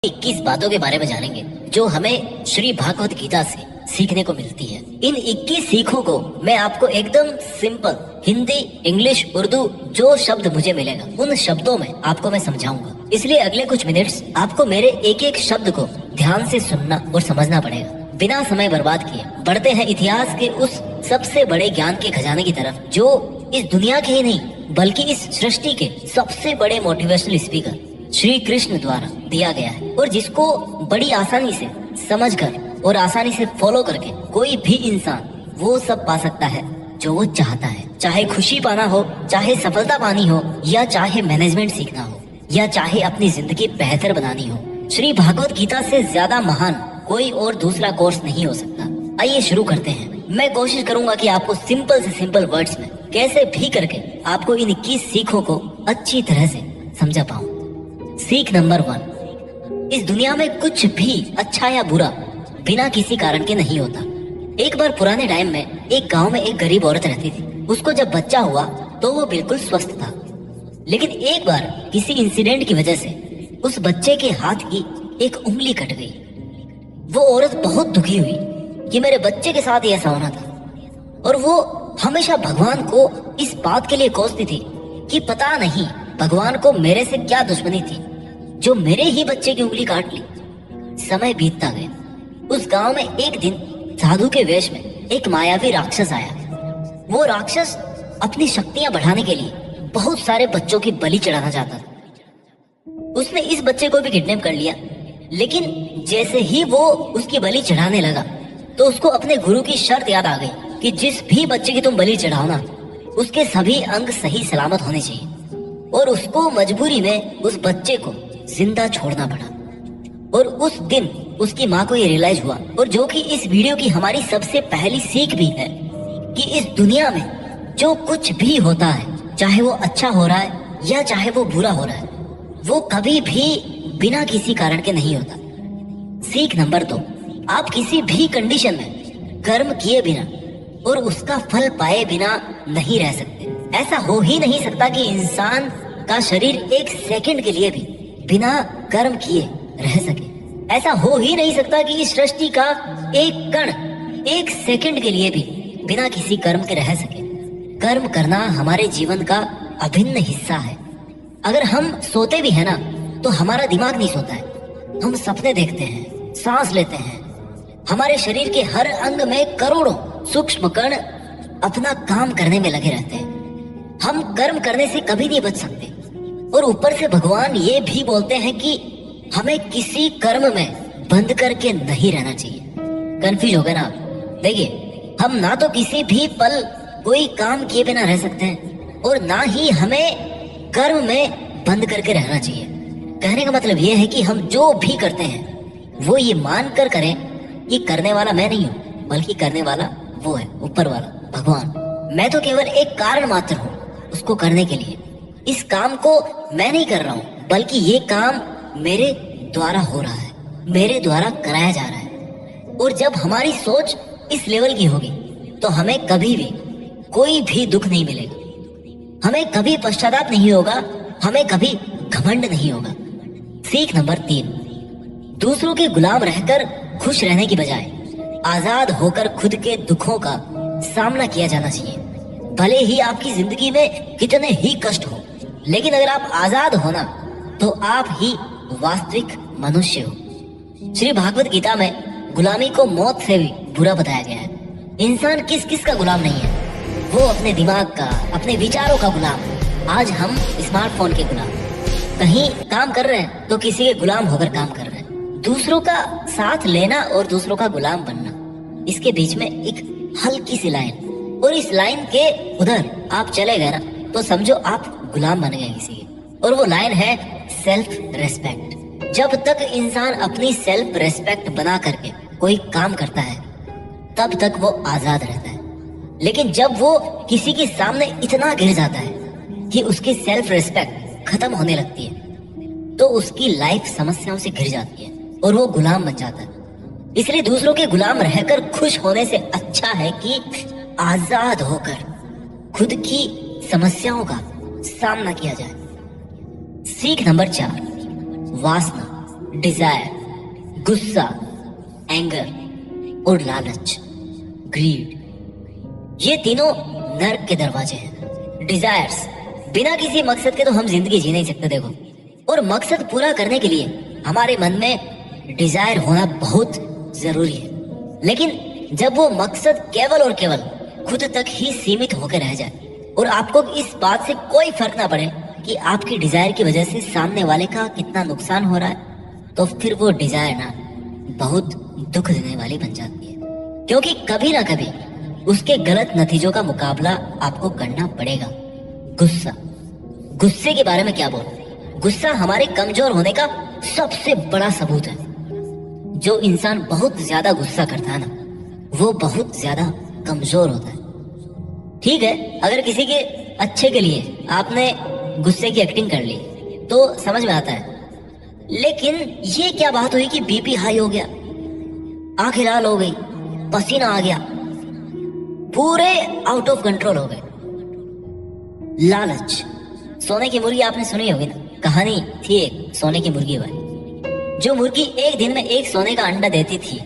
21 बातों के बारे में जानेंगे जो हमें श्री भागवत गीता से सीखने को मिलती है। इन 21 सीखों को मैं आपको एकदम सिंपल हिंदी, इंग्लिश, उर्दू जो शब्द मुझे मिलेगा उन शब्दों में आपको मैं समझाऊंगा। इसलिए अगले कुछ मिनट्स आपको मेरे एक एक शब्द को ध्यान से सुनना और समझना पड़ेगा। बिना समय बर्बाद किए बढ़ते हैं इतिहास के उस सबसे बड़े ज्ञान के खजाने की तरफ जो इस दुनिया के ही नहीं बल्कि इस सृष्टि के सबसे बड़े मोटिवेशनल स्पीकर श्री कृष्ण द्वारा दिया गया है और जिसको बड़ी आसानी से समझकर और आसानी से फॉलो करके कोई भी इंसान वो सब पा सकता है जो वो चाहता है। चाहे खुशी पाना हो, चाहे सफलता पानी हो, या चाहे मैनेजमेंट सीखना हो, या चाहे अपनी जिंदगी बेहतर बनानी हो, श्री भागवत गीता से ज्यादा महान कोई और दूसरा कोर्स नहीं हो सकता। आइए शुरू करते हैं। मैं कोशिश करूंगा कि आपको सिंपल से सिंपल वर्ड्स में कैसे भी करके आपको इन 21 सीखों को अच्छी तरह से समझा पाऊं। सीख नंबर 1, इस दुनिया में कुछ भी अच्छा या बुरा बिना किसी कारण के नहीं होता। एक बार पुराने टाइम में एक गांव में एक गरीब औरत रहती थी। उसको जब बच्चा हुआ तो वो बिल्कुल स्वस्थ था, लेकिन एक बार किसी इंसिडेंट की वजह से उस बच्चे के हाथ की एक उंगली कट गई। वो औरत बहुत दुखी हुई कि मेरे बच्चे के साथ ही ऐसा होना था, और वो हमेशा भगवान को इस बात के लिए कोसती थी कि पता नहीं भगवान को मेरे से क्या दुश्मनी थी जो मेरे ही बच्चे की उंगली काट ली। समय बीतता गया। उस गांव में एक दिन साधु के वेश में एक मायावी राक्षस आया। वो राक्षस अपनी शक्तियां बढ़ाने के लिए बहुत सारे बच्चों की बलि चढ़ाना चाहता था। उसने इस बच्चे को भी किडनैप कर लिया, लेकिन जैसे ही वो उसकी बलि चढ़ाने लगा तो उसको अपने गुरु की शर्त याद आ गई कि जिस भी बच्चे की तुम बलि चढ़ाओ ना, उसके सभी अंग सही सलामत होने चाहिए। और उसको मजबूरी में उस बच्चे को जिंदा छोड़ना पड़ा। और उस दिन उसकी माँ को ये रियलाइज हुआ, और जो कि इस वीडियो की हमारी सबसे पहली सीख भी है, कि इस दुनिया में जो कुछ भी होता है, चाहे वो अच्छा हो रहा है या चाहे वो बुरा हो रहा है, वो कभी भी बिना किसी कारण के नहीं होता। सीख नंबर 2, आप किसी भी कंडीशन में कर्म किए बिना और उसका फल पाए बिना नहीं रह सकते। ऐसा हो ही नहीं सकता कि इंसान का शरीर एक सेकंड के लिए भी बिना कर्म किए रह सके। ऐसा हो ही नहीं सकता कि इस सृष्टि का एक कण एक सेकंड के लिए भी बिना किसी कर्म के रह सके। कर्म करना हमारे जीवन का अभिन्न हिस्सा है। अगर हम सोते भी है ना, तो हमारा दिमाग नहीं सोता है। हम सपने देखते हैं, सांस लेते हैं। हमारे शरीर के हर अंग में करोड़ों सूक्ष्म कण अपना काम करने में लगे रहते हैं। हम कर्म करने से कभी नहीं बच सकते, और ऊपर से भगवान ये भी बोलते हैं कि हमें किसी कर्म में बंद करके नहीं रहना चाहिए। कंफ्यूज हो गए ना आप? देखिए, हम ना तो किसी भी पल कोई काम किए बिना रह सकते हैं, और ना ही हमें कर्म में बंद करके रहना चाहिए। कहने का मतलब ये है कि हम जो भी करते हैं वो ये मान कर करें कि करने वाला मैं नहीं हूँ, बल्कि करने वाला वो है, ऊपर वाला भगवान। मैं तो केवल एक कारण मात्र हूँ उसको करने के लिए। इस काम को मैं नहीं कर रहा हूँ, बल्कि ये काम मेरे द्वारा हो रहा है, मेरे द्वारा कराया जा रहा है। और जब हमारी सोच इस लेवल की होगी तो हमें कभी भी कोई भी दुख नहीं मिलेगा, हमें कभी पश्चाताप नहीं होगा, हमें कभी घमंड नहीं होगा। सीख नंबर 3, दूसरों के गुलाम रहकर खुश रहने की बजाय आजाद होकर खुद के दुखों का सामना किया जाना चाहिए। भले ही आपकी जिंदगी में कितने ही कष्ट हो, लेकिन अगर आप आजाद हो ना, तो आप ही वास्तविक मनुष्य हो। श्री भागवत गीता में गुलामी को मौत से भी बुरा बताया गया है। इंसान किस किस का गुलाम नहीं है? वो अपने दिमाग का, अपने विचारों का गुलाम है। आज हम स्मार्टफोन के गुलाम, कहीं काम कर रहे हैं तो किसी के गुलाम होकर काम कर रहे हैं। दूसरों का साथ लेना और दूसरों का गुलाम बनना, इसके बीच में एक हल्की सी लाइन, और इस लाइन के उधर आप चले गए ना, तो समझो आप गुलाम बन गए किसी के। और वो लाइन है सेल्फ रेस्पेक्ट। जब तक इंसान अपनी सेल्फ रेस्पेक्ट बना करके कोई काम करता है, तब तक वो आजाद रहता है। लेकिन जब वो किसी के सामने इतना गिर जाता है कि उसकी सेल्फ रेस्पेक्ट खत्म होने लगती है, तो उसकी लाइफ समस्याओं से घिर जाती है और वो गुलाम बन जाता है। इसलिए दूसरों के गुलाम रहकर खुश होने से अच्छा है कि आजाद होकर खुद की समस्याओं का सामना किया जाए। सीख नंबर 4, वासना। डिजायर, गुस्सा, एंगर और लालच, ग्रीड, ये तीनों नर्क के दरवाजे हैं। डिजायर्स, बिना किसी मकसद के तो हम जिंदगी जी नहीं सकते देखो, और मकसद पूरा करने के लिए हमारे मन में डिजायर होना बहुत जरूरी है। लेकिन जब वो मकसद केवल और केवल खुद तक ही सीमित होकर रह जाए और आपको इस बात से कोई फर्क ना पड़े कि आपकी डिजायर की वजह से सामने वाले का कितना नुकसान हो रहा है, तो फिर वो डिजायर ना बहुत दुख देने वाली बन जाती है, क्योंकि कभी ना कभी उसके गलत नतीजों का मुकाबला आपको करना पड़ेगा। गुस्सा, गुस्से के बारे में क्या बोल, गुस्सा हमारे कमजोर होने का सबसे बड़ा सबूत है। जो इंसान बहुत ज्यादा गुस्सा करता है ना, वो बहुत ज्यादा कमजोर होता है। ठीक है, अगर किसी के अच्छे के लिए आपने गुस्से की एक्टिंग कर ली तो समझ में आता है, लेकिन ये क्या बात हुई कि बीपी हाई हो गया, आंखें लाल हो गई, पसीना आ गया, पूरे आउट ऑफ कंट्रोल हो गए। लालच, सोने की मुर्गी आपने सुनी होगी ना, कहानी थी एक सोने की मुर्गी वाली। जो मुर्गी एक दिन में एक सोने का अंडा देती थी,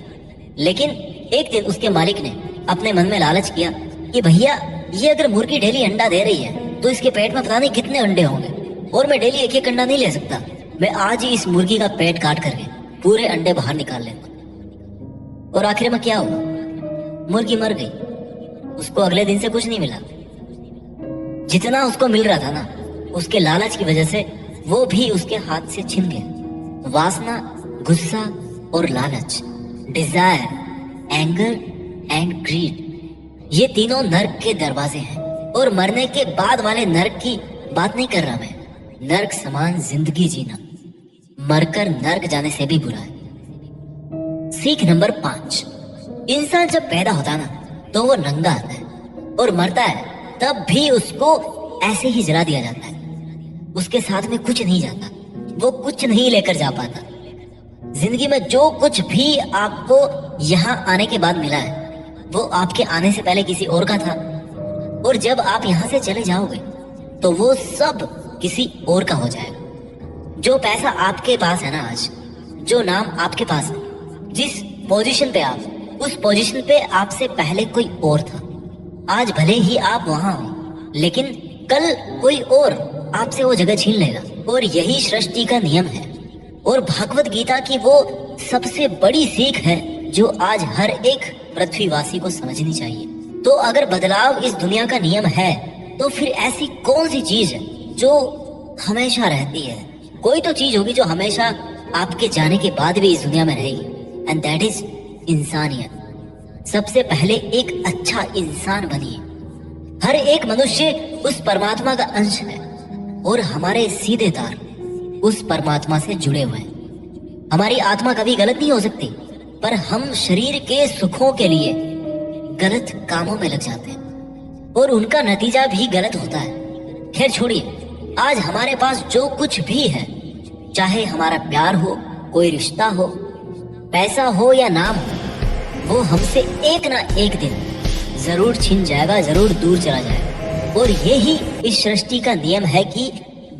लेकिन एक दिन उसके मालिक ने अपने मन में लालच किया कि भैया ये अगर मुर्गी डेली अंडा दे रही है तो इसके पेट में पता नहीं कितने अंडे होंगे, और मैं डेली एक एक अंडा नहीं ले सकता, मैं आज ही इस मुर्गी का पेट काट करके पूरे अंडे बाहर निकाल लेता। और आखिर में क्या हुआ, मुर्गी मर गई। उसको अगले दिन से कुछ नहीं मिला, जितना उसको मिल रहा था ना, उसके लालच की वजह से वो भी उसके हाथ से छिन गया। वासना, गुस्सा और लालच, डिजायर, एंगर एंड ग्रीड, ये तीनों नर्क के दरवाजे हैं। और मरने के बाद वाले नर्क की बात नहीं कर रहा मैं, नर्क समान जिंदगी जीना मरकर नर्क जाने से भी बुरा है। सीख नंबर 5, इंसान जब पैदा होता है ना तो वो नंगा आता है, और मरता है तब भी उसको ऐसे ही जला दिया जाता है। उसके साथ में कुछ नहीं जाता, वो कुछ नहीं लेकर जा पाता। जिंदगी में जो कुछ भी आपको यहाँ आने के बाद मिला है वो आपके आने से पहले किसी और का था, और जब आप यहाँ से चले जाओगे तो वो सब किसी और का हो जाएगा। जो पैसा आपके पास है ना आज, जो नाम आपके पास है, जिस पोजीशन पे आप, उस पोजीशन पे आपसे पहले कोई और था। आज भले ही आप वहां हो, लेकिन कल कोई और आपसे वो जगह छीन लेगा, और यही सृष्टि का नियम है। और भागवत गीता की वो सबसे बड़ी सीख है जो आज हर एक पृथ्वीवासी को समझनी चाहिए। तो अगर बदलाव इस दुनिया का नियम है, तो फिर ऐसी कौन सी चीज है जो हमेशा रहती है? कोई तो चीज होगी जो हमेशा आपके जाने के बाद भी इस दुनिया में रहेगी, एंड दैट इज इंसानियत। सबसे पहले एक अच्छा इंसान बनिए। हर एक मनुष्य उस परमात्मा का अंश है, और हमारे सीधे तार उस परमात्मा से जुड़े हुए हैं। हमारी आत्मा कभी गलत नहीं हो सकती, पर हम शरीर के सुखों के लिए गलत कामों में लग जाते हैं, और उनका नतीजा भी गलत होता है। खैर छोड़िए, आज हमारे पास जो कुछ भी है, चाहे हमारा प्यार हो, कोई रिश्ता हो, पैसा हो या नाम हो, वो हमसे एक ना एक दिन जरूर छिन जाएगा, जरूर दूर चला जाएगा। और यही इस सृष्टि का नियम है कि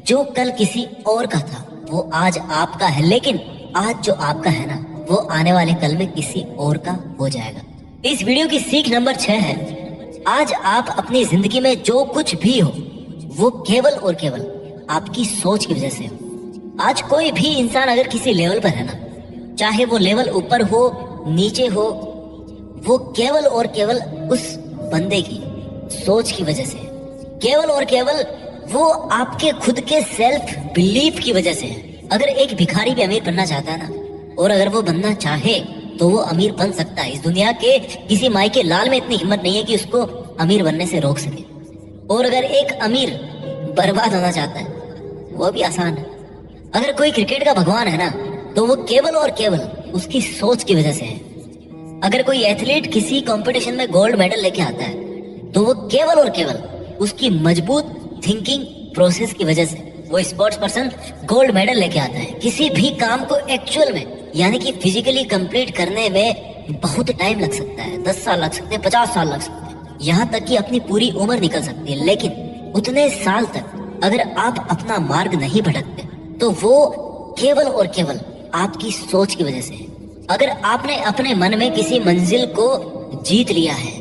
जो कल किसी और का था वो आज आपका है, लेकिन आज जो आपका है ना, वो आने वाले कल में किसी और का हो जाएगा। इस वीडियो की सीख नंबर 6 है, आज आप अपनी जिंदगी में जो कुछ भी हो वो केवल और केवल आपकी सोच की वजह से हो। आज कोई भी इंसान अगर किसी लेवल पर है ना, चाहे वो लेवल ऊपर हो नीचे हो, वो केवल और केवल उस बंदे की सोच की वजह से, केवल और केवल वो आपके खुद के सेल्फ बिलीफ की वजह से है। अगर एक भिखारी भी अमीर बनना चाहता है ना, और अगर वो बनना चाहे तो वो अमीर बन सकता है। इस दुनिया के किसी माई के लाल में इतनी हिम्मत नहीं है कि उसको अमीर बनने से रोक सके। और अगर एक अमीर बर्बाद होना चाहता है, वो भी आसान है। अगर कोई क्रिकेट का भगवान है ना, तो वो केवल और केवल उसकी सोच की वजह से है। अगर कोई एथलीट किसी कंपटीशन में गोल्ड मेडल लेके आता है, तो वो केवल और केवल उसकी मजबूत थिंकिंग प्रोसेस की वजह से वो स्पोर्ट्स पर्सन गोल्ड मेडल लेके आता है। किसी भी काम को एक्चुअल में, यानी कि फिजिकली कंप्लीट करने में बहुत टाइम लग सकता है, 10 साल लग सकते हैं, 50 साल लग सकते हैं, यहाँ तक कि अपनी पूरी उम्र निकल सकती है। लेकिन उतने साल तक अगर आप अपना मार्ग नहीं भटकते, तो वो केवल और केवल आपकी सोच की वजह से है। अगर आपने अपने मन में किसी मंजिल को जीत लिया है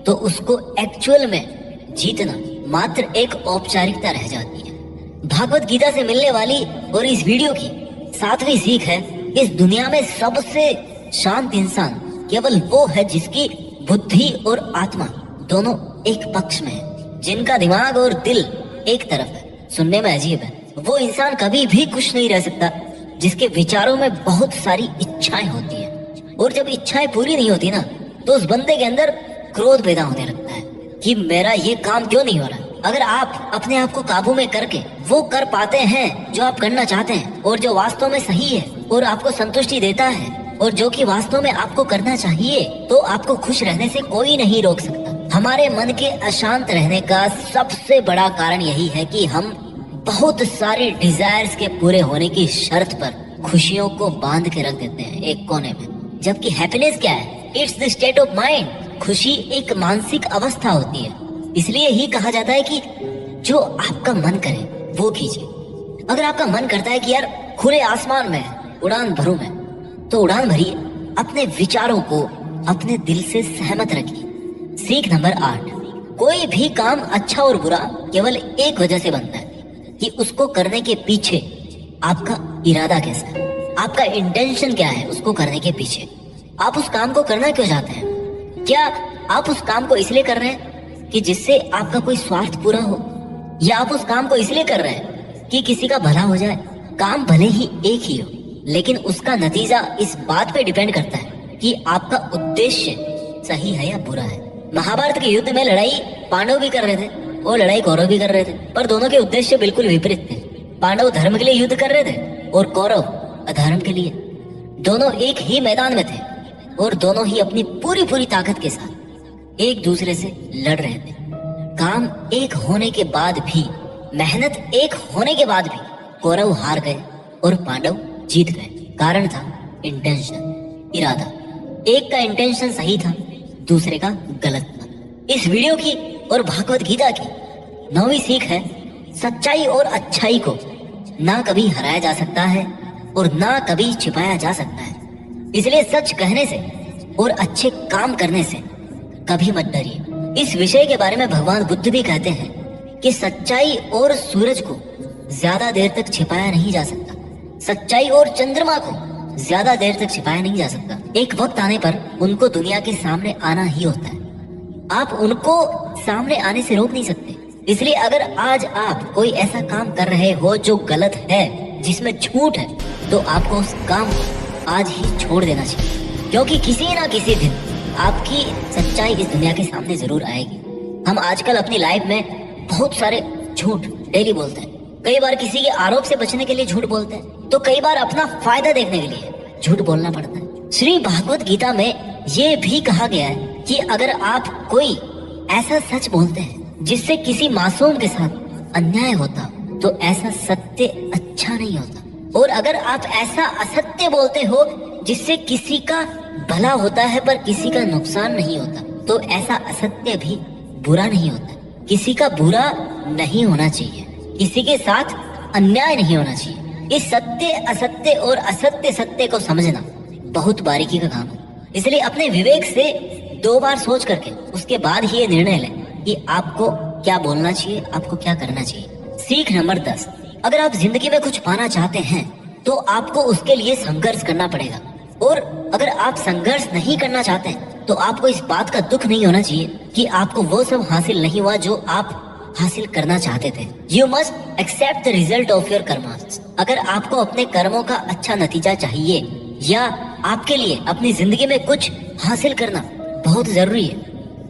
तो उसको एक्चुअल में जीतना मात्र एक औपचारिकता रह जाती है। भागवत गीता से मिलने वाली और इस वीडियो की 7वीं सीख है, इस दुनिया में सबसे शांत इंसान केवल वो है जिसकी बुद्धि और आत्मा दोनों एक पक्ष में है, जिनका दिमाग और दिल एक तरफ है। सुनने में अजीब है, वो इंसान कभी भी खुश नहीं रह सकता जिसके विचारों में बहुत सारी इच्छाएं होती हैं, और जब इच्छाएं पूरी नहीं होती ना तो उस बंदे के अंदर क्रोध पैदा होने लगता है कि मेरा ये काम क्यों नहीं हो रहा। अगर आप अपने आप को काबू में करके वो कर पाते हैं जो आप करना चाहते हैं और जो वास्तव में सही है और आपको संतुष्टि देता है और जो कि वास्तव में आपको करना चाहिए, तो आपको खुश रहने से कोई नहीं रोक सकता। हमारे मन के अशांत रहने का सबसे बड़ा कारण यही है कि हम बहुत सारे डिजायर्स के पूरे होने की शर्त पर खुशियों को बांध के रख देते हैं एक कोने में। जबकि हैप्पीनेस क्या है? It's the state of mind. खुशी एक मानसिक अवस्था होती है। इसलिए ही कहा जाता है कि जो आपका मन करे वो कीजिए। अगर आपका मन करता है कि यार खुले आसमान में उड़ान भरूं मैं, तो उड़ान भरिए। अपने विचारों को अपने दिल से सहमत रखिए। सीख नंबर 8, कोई भी काम अच्छा और बुरा केवल एक वजह से बनता है कि उसको करने के पीछे आपका इरादा कैसा है, आपका इंटेंशन क्या है। उसको करने के पीछे आप उस काम को करना क्यों चाहते हैं? क्या आप उस काम को इसलिए कर रहे हैं कि जिससे आपका कोई स्वार्थ पूरा हो, या आप उस काम को इसलिए कर रहे हैं कि किसी का भला हो जाए? काम भले ही एक ही हो, लेकिन उसका नतीजा इस बात पे डिपेंड करता है कि आपका उद्देश्य सही है या बुरा है। महाभारत के युद्ध में लड़ाई पांडव भी कर रहे थे और लड़ाई कौरव भी कर रहे थे, पर दोनों के उद्देश्य बिल्कुल विपरीत थे। पांडव धर्म के लिए युद्ध कर रहे थे और कौरव अधर्म के लिए। दोनों एक ही मैदान में थे और दोनों ही अपनी पूरी पूरी ताकत के साथ एक दूसरे से लड़ रहे थे। काम एक होने के बाद भी, मेहनत एक होने के बाद भी कौरव हार गए और पांडव जीत गए। कारण था इंटेंशन, इरादा। एक का इंटेंशन सही था, दूसरे का गलत था। इस वीडियो की और भागवत गीता की 9वीं सीख है, सच्चाई और अच्छाई को ना कभी हराया जा सकता है और ना कभी छिपाया जा सकता है। इसलिए सच कहने से और अच्छे काम करने से कभी मत डरिए। इस विषय के बारे में भगवान बुद्ध भी कहते हैं कि सच्चाई और सूरज को ज्यादा देर तक छिपाया नहीं जा सकता, सच्चाई और चंद्रमा को ज्यादा देर तक छिपाया नहीं जा सकता। एक वक्त आने पर उनको दुनिया के सामने आना ही होता है। आप उनको सामने आने से रोक नहीं सकते। इसलिए अगर आज आप कोई ऐसा काम कर रहे हो जो गलत है, जिसमें झूठ है, तो आपको उस काम को आज ही छोड़ देना चाहिए, क्योंकि किसी ना किसी दिन आपकी सच्चाई इस दुनिया के सामने जरूर आएगी। हम आजकल अपनी लाइफ में बहुत सारे झूठ डेली बोलते हैं। कई बार किसी के आरोप से बचने के लिए झूठ बोलते हैं, तो कई बार अपना फायदा देखने के लिए झूठ बोलना पड़ता है। श्री भागवत गीता में ये भी कहा गया है कि अगर आप कोई ऐसा सच बोलते हैं जिससे किसी मासूम के साथ अन्याय होता, तो ऐसा सत्य अच्छा नहीं होता। और अगर आप ऐसा असत्य बोलते हो जिससे किसी का भला होता है पर किसी का नुकसान नहीं होता, तो ऐसा असत्य भी बुरा नहीं होता। किसी का बुरा नहीं होना चाहिए, किसी के साथ अन्याय नहीं होना चाहिए। इस सत्य असत्य और असत्य सत्य को समझना बहुत बारीकी का काम है। इसलिए अपने विवेक से 2 बार सोच करके उसके बाद ही ये निर्णय लें कि आपको क्या बोलना चाहिए, आपको क्या करना चाहिए। सीख नंबर 10, अगर आप जिंदगी में कुछ पाना चाहते हैं तो आपको उसके लिए संघर्ष करना पड़ेगा। और अगर आप संघर्ष नहीं करना चाहते हैं तो आपको इस बात का दुख नहीं होना चाहिए कि आपको वो सब हासिल नहीं हुआ जो आप हासिल करना चाहते थे। You must accept the result of your karmas. अगर आपको अपने कर्मों का अच्छा नतीजा चाहिए या आपके लिए अपनी जिंदगी में कुछ हासिल करना बहुत जरूरी है,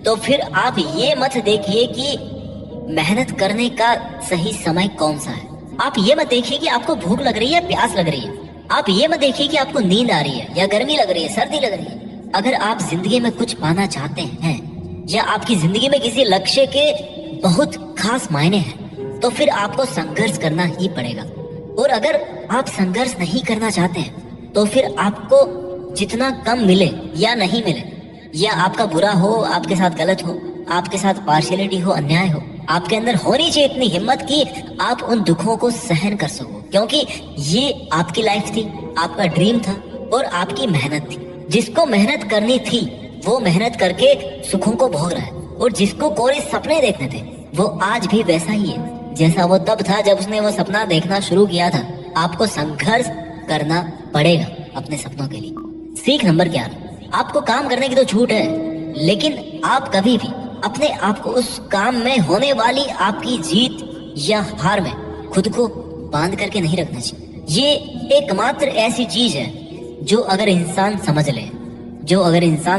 तो फिर आप ये मत देखिए कि मेहनत करने का सही समय कौन सा है। आप ये मत देखिए कि आपको भूख लग रही है, प्यास लग रही है। आप ये मत देखिए कि आपको नींद आ रही है या गर्मी लग रही है, सर्दी लग रही है। अगर आप जिंदगी में कुछ पाना चाहते हैं या आपकी जिंदगी में किसी लक्ष्य के बहुत खास मायने हैं, तो फिर आपको संघर्ष करना ही पड़ेगा। और अगर आप संघर्ष नहीं करना चाहते हैं तो फिर आपको जितना कम मिले या नहीं मिले, या आपका बुरा हो, आपके साथ गलत हो, आपके साथ पार्शियलिटी हो, अन्याय हो, आपके अंदर होनी चाहिए इतनी हिम्मत कि आप उन दुखों को सहन कर सको। क्योंकि ये आपकी लाइफ थी, आपका ड्रीम था और आपकी मेहनत थी। जिसको मेहनत करनी थी वो मेहनत करके सुखों को भोग रहा है, और जिसको कोरे सपने देखने थे वो आज भी वैसा ही है जैसा वो तब था जब उसने वो सपना देखना शुरू किया था। आपको संघर्ष करना पड़ेगा अपने सपनों के लिए। सीख नंबर 11, आपको काम करने की तो छूट है, लेकिन आप कभी भी अपने आप को उस काम में होने वाली आपकी जीत या हार में खुद को बांध करके नहीं रखना चाहिए। ये एकमात्र ऐसी चीज है जो अगर इंसान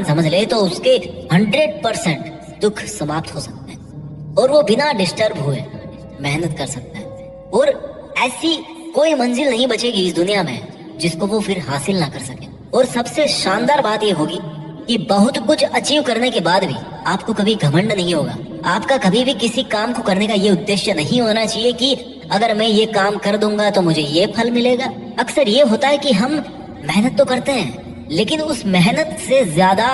समझ ले तो उसके 100% दुख समाप्त हो सकता है और वो बिना डिस्टर्ब हुए मेहनत कर सकता है, और ऐसी कोई मंजिल नहीं बचेगी इस दुनिया में जिसको वो फिर हासिल ना कर सके। और सबसे शानदार बात ये होगी कि बहुत कुछ अचीव करने के बाद भी आपको कभी घमंड नहीं होगा। आपका कभी भी किसी काम को करने का ये उद्देश्य नहीं होना चाहिए कि अगर मैं ये काम कर दूंगा तो मुझे ये फल मिलेगा। अक्सर ये होता है कि हम मेहनत तो करते हैं, लेकिन उस मेहनत से ज्यादा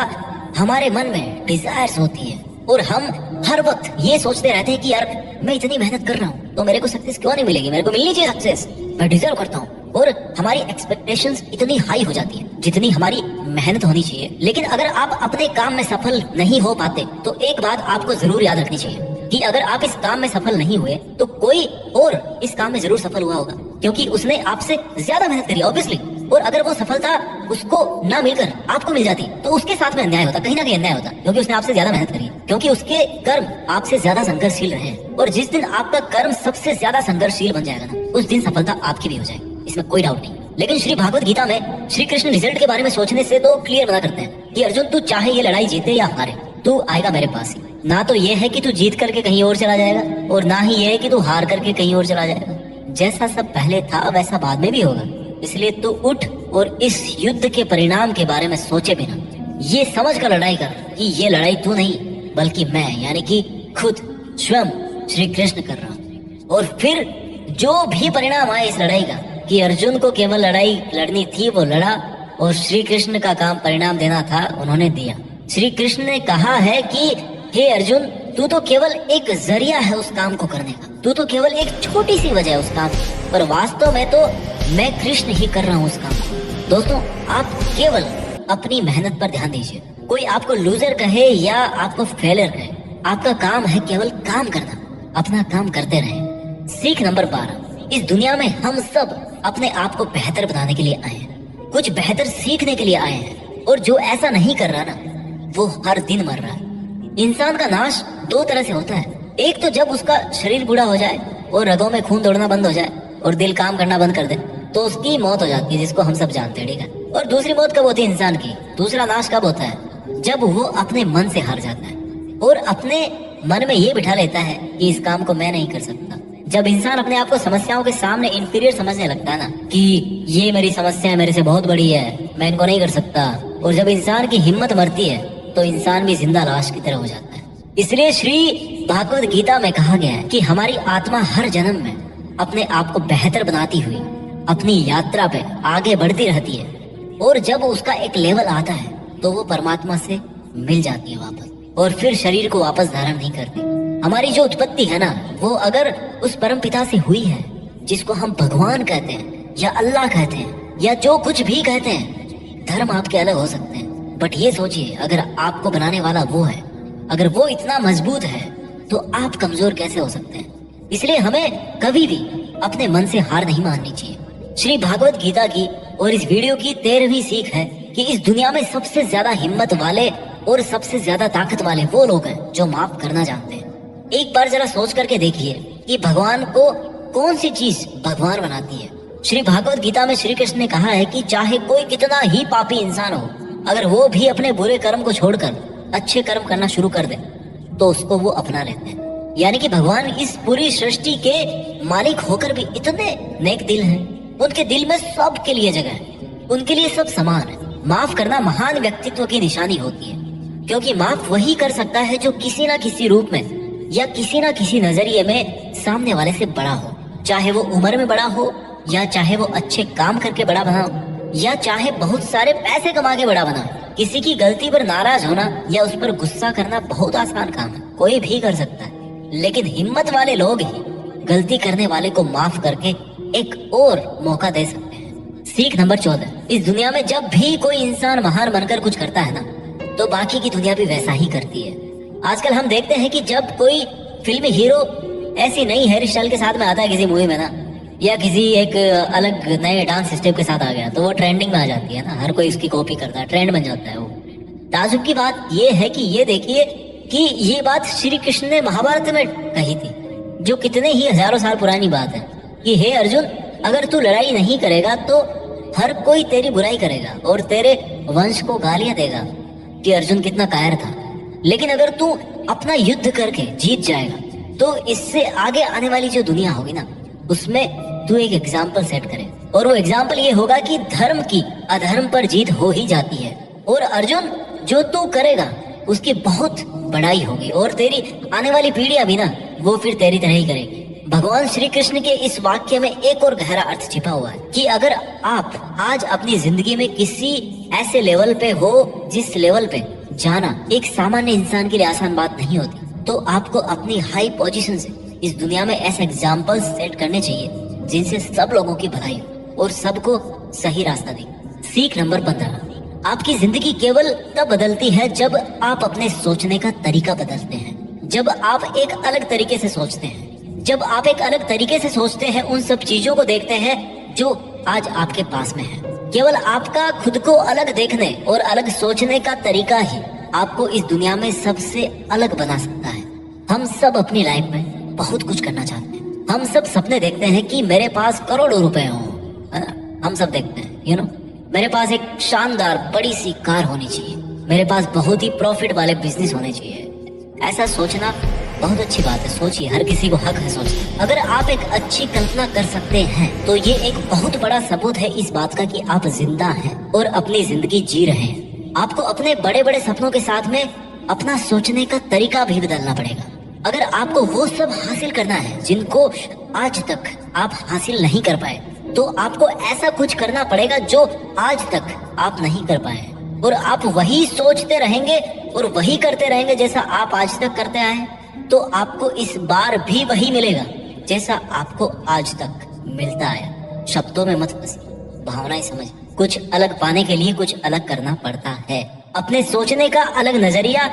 हमारे मन में डिजायर्स होती है, और हम हर वक्त ये सोचते रहते हैं कि यार मैं इतनी मेहनत कर रहा हूँ तो मेरे को सक्सेस क्यों नहीं मिलेगी, मेरे को मिलनी चाहिए सक्सेस, मैं डिजर्व करता हूँ। और हमारी एक्सपेक्टेशंस इतनी हाई हो जाती है जितनी हमारी मेहनत होनी चाहिए। लेकिन अगर आप अपने काम में सफल नहीं हो पाते तो एक बात आपको जरूर याद रखनी चाहिए कि अगर आप इस काम में सफल नहीं हुए तो कोई और इस काम में जरूर सफल हुआ होगा, क्योंकि उसने आपसे ज्यादा मेहनत करी ऑब्वियसली। और अगर वो सफलता उसको ना मिलकर आपको मिल जाती तो उसके साथ में अन्याय होता, कहीं ना कहीं अन्याय होता, क्योंकि उसने आपसे ज्यादा मेहनत करी, क्योंकि उसके कर्म आपसे ज्यादा संघर्षशील रहे हैं। और जिस दिन आपका कर्म सबसे ज्यादा संघर्षशील बन जाएगा ना, उस दिन सफलता आपकी भी हो जाएगी, इसमें कोई डाउट नहीं। लेकिन श्री भागवत गीता में श्री कृष्ण रिजल्ट के बारे में सोचने से तो क्लियर मना करते हैं कि अर्जुन तू चाहे ये लड़ाई जीते या हारे, तू आएगा मेरे पास ही। ना तो ये है कि तू जीत करके कहीं और चला जाएगा, और ना ही ये है कि तू हार करके कहीं और चला जाएगा। जैसा सब पहले था वैसा बाद में भी होगा, इसलिए तू उठ और इस युद्ध के परिणाम के बारे में सोचे बिना ये समझ कर लड़ाई कर कि ये लड़ाई तू नहीं बल्कि मैं, यानी कि खुद स्वयं श्री कृष्ण कर रहा हूँ। और फिर जो भी परिणाम आए इस लड़ाई का, कि अर्जुन को केवल लड़ाई लड़नी थी वो लड़ा, और श्री कृष्ण का काम परिणाम देना था उन्होंने दिया। श्री कृष्ण ने कहा है कि हे अर्जुन तू तो केवल एक जरिया है उस काम को करने का, तू तो केवल एक छोटी सी वजह है उस काम, पर वास्तव में तो मैं कृष्ण ही कर रहा हूँ उस काम को। दोस्तों आप केवल अपनी मेहनत पर ध्यान दीजिए। कोई आपको लूजर कहे या आपको फेलियर कहे, आपका काम है केवल काम करना, अपना काम करते रहें। सीख नंबर 12, इस दुनिया में हम सब अपने आप को बेहतर बनाने के लिए आए हैं, कुछ बेहतर सीखने के लिए आए हैं, और जो ऐसा नहीं कर रहा ना वो हर दिन मर रहा है। इंसान का नाश दो तरह से होता है, एक तो जब उसका शरीर बूढ़ा हो जाए और रगों में खून दौड़ना बंद हो जाए और दिल काम करना बंद कर दे तो उसकी मौत हो जाती है, जिसको हम सब जानते हैं, ठीक है। और दूसरी मौत कब होती है इंसान की, दूसरा नाश कब होता है, जब वो अपने मन से हार जाता है और अपने मन में ये बिठा लेता है कि इस काम को मैं नहीं कर सकता। जब इंसान अपने आप को समस्याओं के सामने इंफीरियर समझने लगता है ना कि ये मेरी समस्या है, मेरे से बहुत बड़ी है, मैं इनको नहीं कर सकता, और जब इंसान की हिम्मत मरती है तो इंसान भी जिंदा लाश की तरह हो जाता है। इसलिए श्री भागवत गीता में कहा गया है कि हमारी आत्मा हर जन्म में अपने आप को बेहतर बनाती हुई अपनी यात्रा पे आगे बढ़ती रहती है, और जब उसका एक लेवल आता है तो वो परमात्मा से मिल जाती है वापस, और फिर शरीर को वापस धारण नहीं करती। हमारी जो उत्पत्ति है ना वो अगर उस परम पिता से हुई है, जिसको हम भगवान कहते हैं या अल्लाह कहते हैं या जो कुछ भी कहते हैं, धर्म आपके अलग हो सकते हैं, बट ये सोचिए अगर आपको बनाने वाला वो है, अगर वो इतना मजबूत है तो आप कमजोर कैसे हो सकते हैं। इसलिए हमें कभी भी अपने मन से हार नहीं माननी चाहिए। श्री भागवत गीता की और इस वीडियो की 13वीं सीख है कि इस दुनिया में सबसे ज्यादा हिम्मत वाले और सबसे ज्यादा ताकत वाले वो लोग हैं जो माफ करना जानते हैं। एक बार जरा सोच करके देखिए कि भगवान को कौन सी चीज भगवान बनाती है। श्री भागवत गीता में श्री कृष्ण ने कहा है कि चाहे कोई कितना ही पापी इंसान हो, अगर वो भी अपने बुरे कर्म को छोड़कर अच्छे कर्म करना शुरू कर दे तो उसको वो अपना लेते हैं। यानी कि भगवान इस पूरी सृष्टि के मालिक होकर भी इतने नेक दिल हैं, उनके दिल में सब के लिए जगह है, उनके लिए सब समान है। माफ करना महान व्यक्तित्व की निशानी होती है, क्योंकि माफ वही कर सकता है जो किसी ना किसी रूप में या किसी ना किसी नजरिए में सामने वाले से बड़ा हो, चाहे वो उम्र में बड़ा हो या चाहे वो अच्छे काम करके बड़ा बना हो या चाहे बहुत सारे पैसे कमा के बड़ा बना। किसी की गलती पर नाराज होना या उस पर गुस्सा करना बहुत आसान काम है, कोई भी कर सकता है, लेकिन हिम्मत वाले लोग ही गलती करने वाले को माफ करके एक और मौका दे सकते हैं। सीख नंबर 14, इस दुनिया में जब भी कोई इंसान महान बनकर कुछ करता है ना, तो बाकी की दुनिया भी वैसा ही करती है। आजकल हम देखते हैं कि जब कोई फिल्मी हीरो ऐसी नई हेयर स्टाइल के साथ में आता है किसी मूवी में ना, या किसी एक अलग नए डांस स्टेप के साथ आ गया, तो वो ट्रेंडिंग में आ जाती है ना, हर कोई उसकी कॉपी करता है, ट्रेंड बन जाता है वो। ताजुब की बात ये है कि ये देखिए कि ये बात श्री कृष्ण ने महाभारत में कही थी, जो कितने ही हजारों साल पुरानी बात है, कि हे अर्जुन, अगर तू लड़ाई नहीं करेगा तो हर कोई तेरी बुराई करेगा और तेरे वंश को गालियां देगा कि अर्जुन कितना कायर था। लेकिन अगर तू अपना युद्ध करके जीत जाएगा तो इससे आगे आने वाली जो दुनिया होगी ना, उसमें तू एक एग्जाम्पल सेट करे, और वो एग्जाम्पल ये होगा कि धर्म की अधर्म पर जीत हो ही जाती है। और अर्जुन, जो तू करेगा उसकी बहुत बड़ाई होगी और तेरी आने वाली पीढ़ियां भी ना, वो फिर तेरी तरह ही करेगी। भगवान श्री कृष्ण के इस वाक्य में एक और गहरा अर्थ छिपा हुआ है कि अगर आप आज अपनी जिंदगी में किसी ऐसे लेवल पे हो जिस लेवल पे जाना एक सामान्य इंसान के लिए आसान बात नहीं होती, तो आपको अपनी हाई पोजीशन से इस दुनिया में ऐसे एग्जाम्पल्स सेट करने चाहिए जिनसे सब लोगों की भलाई हो और सबको सही रास्ता दे। सीख नंबर 15, आपकी जिंदगी केवल तब बदलती है जब आप अपने सोचने का तरीका बदलते हैं। जब आप एक अलग तरीके से सोचते हैं, जब आप एक अलग तरीके से सोचते हैं, उन सब चीजों को देखते हैं जो आज आपके पास में है। केवल आपका खुद को अलग देखने और अलग सोचने का तरीका ही आपको इस दुनिया में सबसे अलग बना सकता है। हम सब अपनी लाइफ में बहुत कुछ करना चाहते हैं। हम सब सपने देखते हैं कि मेरे पास करोड़ों रुपए हो, है ना। हम सब देखते हैं मेरे पास एक शानदार बड़ी सी कार होनी चाहिए, मेरे पास बहुत ही प्रॉफिट वाले बिजनेस होने चाहिए। ऐसा सोचना बहुत अच्छी बात है, सोचिए, हर किसी को हक है सोचना। अगर आप एक अच्छी कल्पना कर सकते हैं तो ये एक बहुत बड़ा सबूत है इस बात का कि आप जिंदा हैं और अपनी जिंदगी जी रहे हैं। आपको अपने बड़े बड़े सपनों के साथ में अपना सोचने का तरीका भी बदलना पड़ेगा। अगर आपको वो सब हासिल करना है जिनको आज तक आप हासिल नहीं कर पाए, तो आपको ऐसा कुछ करना पड़ेगा जो आज तक आप नहीं कर पाए, और आप वही सोचते रहेंगे और वही करते रहेंगे जैसा आप आज तक करते आए, तो आपको इस बार भी वही मिलेगा जैसा आपको आज तक मिलता आया। शब्दों में मत फंसिए, भावनाएं समझ। कुछ अलग पाने के लिए कुछ अलग करना पड़ता है। अपने सोचने का अलग नजरिया,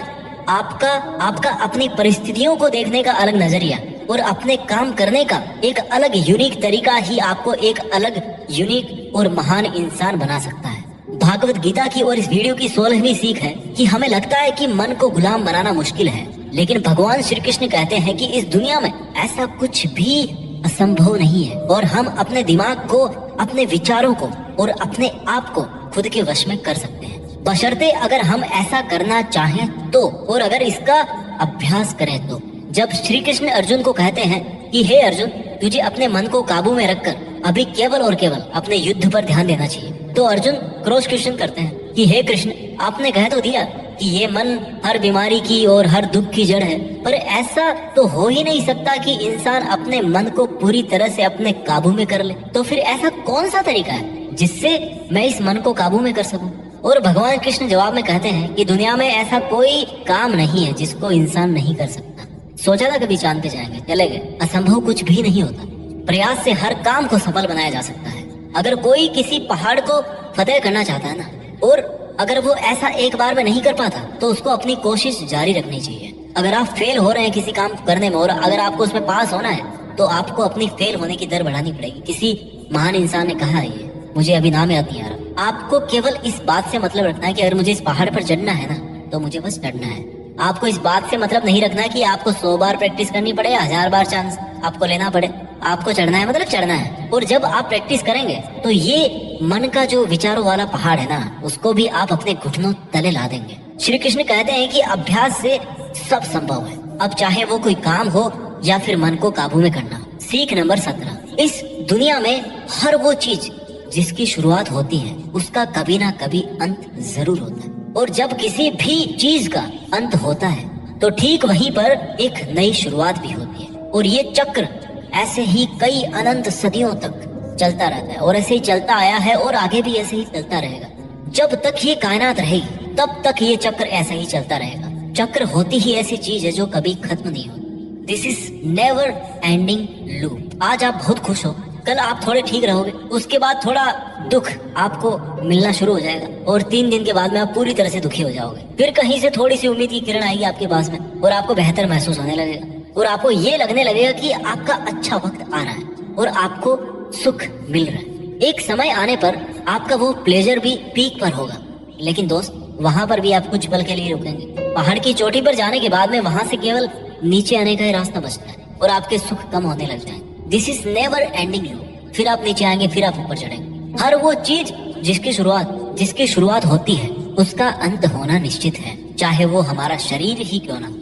आपका अपनी परिस्थितियों को देखने का अलग नजरिया और अपने काम करने का एक अलग यूनिक तरीका ही आपको एक अलग यूनिक और महान इंसान बना सकता है। भागवत गीता की और इस वीडियो की 16वीं सीख है कि हमें लगता है कि मन को गुलाम बनाना मुश्किल है, लेकिन भगवान श्री कृष्ण कहते हैं कि इस दुनिया में ऐसा कुछ भी असंभव नहीं है, और हम अपने दिमाग को, अपने विचारों को और अपने आप को खुद के वश में कर सकते हैं, बशर्ते अगर हम ऐसा करना चाहें तो, और अगर इसका अभ्यास करें तो। जब श्री कृष्ण अर्जुन को कहते हैं कि हे अर्जुन, तुझे अपने मन को काबू में रखकर अभी केवल और केवल अपने युद्ध पर ध्यान देना चाहिए, तो अर्जुन क्रॉस क्वेश्चन करते हैं कि हे कृष्ण, आपने कह तो दिया कि ये मन हर बीमारी की और हर दुख की जड़ है, पर ऐसा तो हो ही नहीं सकता कि इंसान अपने मन को पूरी तरह से अपने काबू में कर ले। तो फिर ऐसा कौन सा तरीका है जिससे मैं इस मन को काबू में कर सकूं? और भगवान कृष्ण जवाब में कहते हैं कि दुनिया में ऐसा कोई काम नहीं है जिसको इंसान नहीं कर सकता। सोचा था कभी चांद पे जाएंगे, चले गए। असंभव कुछ भी नहीं होता, प्रयास से हर काम को सफल बनाया जा सकता है। अगर कोई किसी पहाड़ को फतेह करना चाहता है ना, और अगर वो ऐसा एक बार में नहीं कर पाता, तो उसको अपनी कोशिश जारी रखनी चाहिए। अगर आप फेल हो रहे हैं किसी काम करने में और अगर आपको उसमें पास होना है, तो आपको अपनी फेल होने की दर बढ़ानी पड़ेगी। किसी महान इंसान ने कहा है, ये मुझे अभी नाम याद नहीं आ रहा। आपको केवल इस बात से मतलब रखना है कि अगर मुझे इस पहाड़ पर चढ़ना है ना, तो मुझे बस चढ़ना है। आपको इस बात से मतलब नहीं रखना है कि आपको 100 बार प्रैक्टिस करनी पड़े, 1000 बार चांस आपको लेना पड़े। आपको चढ़ना है मतलब चढ़ना है, और जब आप प्रैक्टिस करेंगे तो ये मन का जो विचारों वाला पहाड़ है ना, उसको भी आप अपने घुटनों तले ला देंगे। श्री कृष्ण कहते हैं कि अभ्यास से सब संभव है, अब चाहे वो कोई काम हो या फिर मन को काबू में करना। सीख नंबर 17, इस दुनिया में हर वो चीज जिसकी शुरुआत होती है उसका कभी ना कभी अंत जरूर होता है, और जब किसी भी चीज का अंत होता है तो ठीक वहीं पर एक नई शुरुआत भी होती है। और ये चक्र ऐसे ही कई अनंत सदियों तक चलता रहता है, और ऐसे ही चलता आया है और आगे भी ऐसे ही चलता रहेगा। जब तक ये कायनात रहेगी तब तक ये चक्र ऐसा ही चलता रहेगा। चक्र होती ही ऐसी चीज है जो कभी खत्म नहीं होती। This is never ending loop. आज आप बहुत खुश हो, कल आप थोड़े ठीक रहोगे, उसके बाद थोड़ा दुख आपको मिलना शुरू हो जाएगा और 3 दिन के बाद में आप पूरी तरह से दुखी हो जाओगे। फिर कहीं से थोड़ी सी उम्मीद की किरण आएगी आपके पास में और आपको बेहतर महसूस होने लगेगा और आपको ये लगने लगेगा कि आपका अच्छा वक्त आ रहा है और आपको सुख मिल रहा है। एक समय आने पर आपका वो प्लेजर भी पीक पर होगा, लेकिन दोस्त वहां पर भी आप कुछ पल के लिए रुकेंगे। पहाड़ की चोटी पर जाने के बाद में वहां से केवल नीचे आने का ही रास्ता बचता है और आपके सुख कम होने लग जाएंगे। This is never ending loop. फिर आप नीचे आएंगे, फिर आप ऊपर चढ़ेंगे। हर वो चीज जिसकी शुरुआत होती है उसका अंत होना निश्चित है, चाहे वो हमारा शरीर ही क्यों ना।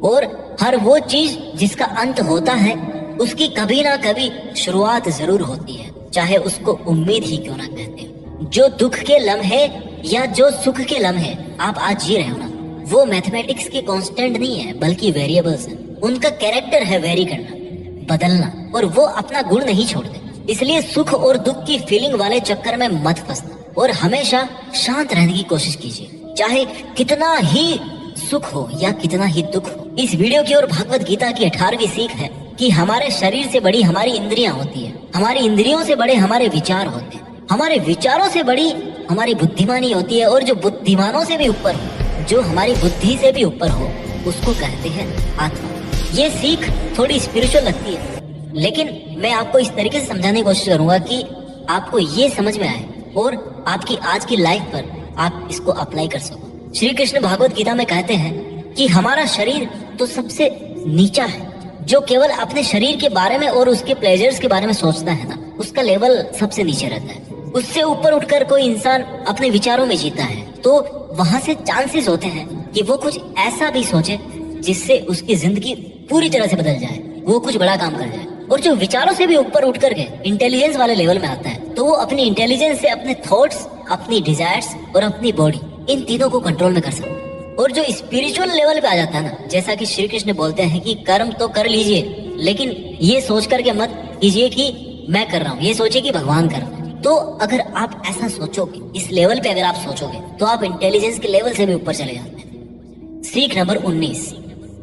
और हर वो चीज जिसका अंत होता है उसकी कभी ना कभी शुरुआत जरूर होती है, चाहे उसको उम्मीद ही क्यों ना कहते हो। जो दुख के लम्हे या जो सुख के लम्हे आप आज जी रहे हो ना, वो मैथमेटिक्स के कांस्टेंट नहीं है बल्कि वेरिएबल्स हैं। उनका कैरेक्टर है वेरी करना, बदलना, और वो अपना गुण नहीं छोड़ते। इसलिए सुख और दुख की फीलिंग वाले चक्कर में मत फंसना और हमेशा शांत रहने की कोशिश कीजिए, चाहे कितना ही सुख हो या कितना ही दुख हो। इस वीडियो की और भगवत गीता की 18वीं सीख है कि हमारे शरीर से बड़ी हमारी इंद्रियां होती है, हमारी इंद्रियों से बड़े हमारे विचार होते हैं, हमारे विचारों से बड़ी हमारी बुद्धिमानी होती है, और जो बुद्धिमानों से भी ऊपर हो, जो हमारी बुद्धि से भी ऊपर हो, उसको कहते हैं आत्मा। ये सीख थोड़ी स्पिरिचुअल लगती है, लेकिन मैं आपको इस तरीके से समझाने की कोशिश करूंगा कि आपको ये समझ में आए और आपकी आज की लाइफ पर आप इसको अप्लाई कर सको। श्री कृष्ण भागवत गीता में कहते हैं कि हमारा शरीर तो सबसे नीचा है। जो केवल अपने शरीर के बारे में और उसके प्लेजर्स के बारे में सोचता है ना, उसका लेवल सबसे नीचे रहता है। उससे ऊपर उठकर कोई इंसान अपने विचारों में जीता है तो वहां से चांसेस होते हैं कि वो कुछ ऐसा भी सोचे जिससे उसकी जिंदगी पूरी तरह से बदल जाए, वो कुछ बड़ा काम कर जाए। और जो विचारों से भी ऊपर उठ करके इंटेलिजेंस वाले लेवल में आता है तो वो अपनी इंटेलिजेंस से अपने थॉट्स, अपनी डिजायर्स और अपनी बॉडी, इन तीनों को कंट्रोल में कर सकता है। और जो स्पिरिचुअल लेवल पे आ जाता है ना, जैसा कि श्री कृष्ण बोलते हैं कि कर्म तो कर लीजिए, लेकिन ये सोच करके मत कीजिए कि मैं कर रहा हूँ, ये सोचिए कि भगवान कर रहा है। तो अगर आप ऐसा सोचोगे, इस लेवल पे अगर आप सोचोगे, तो आप इंटेलिजेंस के लेवल से भी ऊपर चले जाते हैं। सीख नंबर 19,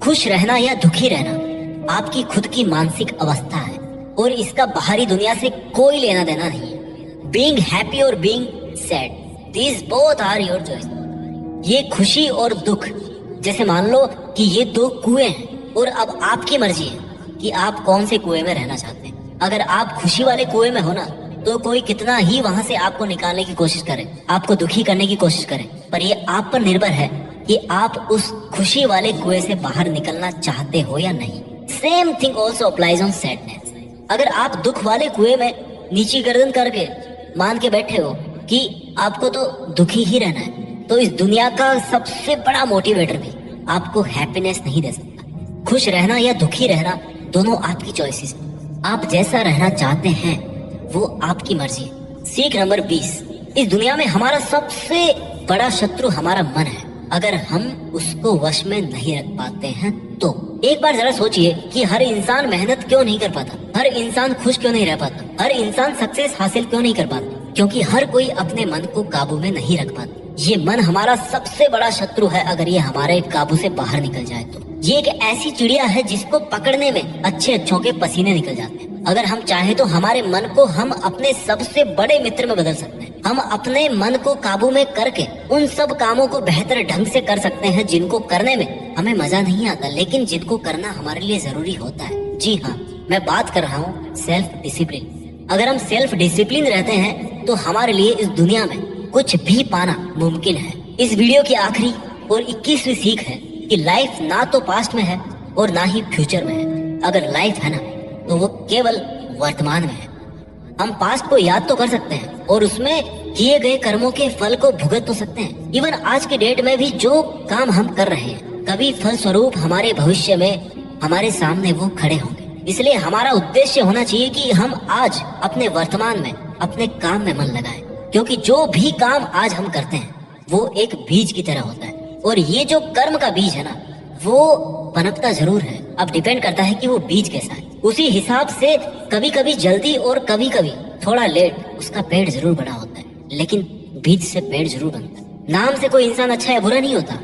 खुश रहना या दुखी रहना आपकी खुद की मानसिक अवस्था है और इसका बाहरी दुनिया से कोई लेना देना नहीं है। बीइंग हैप्पी और being sad, these both are your choice. ये खुशी और दुख, जैसे मान लो कि ये 2 कुएं हैं और अब आपकी मर्जी है कि आप कौन से कुएं में रहना चाहते हैं। अगर आप खुशी वाले कुएं में हो ना, तो कोई कितना ही वहां से आपको निकालने की कोशिश करे, आपको दुखी करने की कोशिश करे, पर ये आप पर निर्भर है कि आप उस खुशी वाले कुएं से बाहर निकलना चाहते हो या नहीं। Same thing also applies on sadness. अगर आप दुख वाले कुएं में नीची गर्दन करके मान के बैठे हो कि आपको तो दुखी ही रहना है, तो इस दुनिया का सबसे बड़ा मोटिवेटर भी आपको हैप्पीनेस नहीं दे सकता। खुश रहना या दुखी रहना दोनों आपकी चॉइसेस है। आप जैसा रहना चाहते हैं वो आपकी मर्जी है। सीख नंबर 20, इस दुनिया में हमारा सबसे बड़ा शत्रु हमारा मन है। अगर हम उसको वश में नहीं रख पाते हैं तो एक बार जरा सोचिए कि हर इंसान मेहनत क्यों नहीं कर पाता, हर इंसान खुश क्यों नहीं रह पाता, हर इंसान सक्सेस हासिल क्यों नहीं कर पाता? क्योंकि हर कोई अपने मन को काबू में नहीं रख पाता। ये मन हमारा सबसे बड़ा शत्रु है। अगर ये हमारे काबू से बाहर निकल जाए तो ये एक ऐसी चिड़िया है जिसको पकड़ने में अच्छों के पसीने निकल जाते हैं। अगर हम चाहे तो हमारे मन को हम अपने सबसे बड़े मित्र में बदल सकते हैं। हम अपने मन को काबू में करके उन सब कामों को बेहतर ढंग से कर सकते हैं जिनको करने में हमें मजा नहीं आता, लेकिन जिनको करना हमारे लिए जरूरी होता है। जी हाँ, मैं बात कर रहा हूँ सेल्फ डिसिप्लिन। अगर हम सेल्फ डिसिप्लिन रहते हैं तो हमारे लिए इस दुनिया में कुछ भी पाना मुमकिन है। इस वीडियो की आखिरी और 21वीं सीख है कि लाइफ ना तो पास्ट में है और ना ही फ्यूचर में है। अगर लाइफ है ना, तो वो केवल वर्तमान में है। हम पास्ट को याद तो कर सकते हैं और उसमें किए गए कर्मों के फल को भुगत तो सकते हैं। इवन आज के डेट में भी जो काम हम कर रहे हैं, कभी फल स्वरूप हमारे भविष्य में हमारे सामने वो खड़े होंगे। इसलिए हमारा उद्देश्य होना चाहिए कि हम आज अपने वर्तमान में अपने काम में मन लगाएं, क्योंकि जो भी काम आज हम करते हैं वो एक बीज की तरह होता है। और ये जो कर्म का बीज है ना, वो पनपता जरूर है, अब डिपेंड करता है कि वो बीज कैसा है। उसी हिसाब से कभी कभी जल्दी और कभी कभी थोड़ा लेट उसका पेड़ जरूर बड़ा होता है, लेकिन बीज से पेड़ जरूर बनता है। नाम से कोई इंसान अच्छा या बुरा नहीं होता,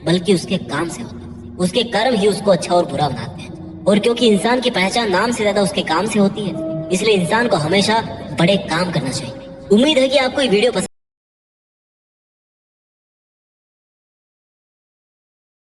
बल्कि उसके काम से होता है। उसके कर्म ही उसको अच्छा और बुरा बनाते हैं। और क्योंकि इंसान की पहचान नाम से ज्यादा उसके काम से होती है, इसलिए इंसान को हमेशा बड़े काम करना चाहिए। उम्मीद है कि आपको ये वीडियो पसंद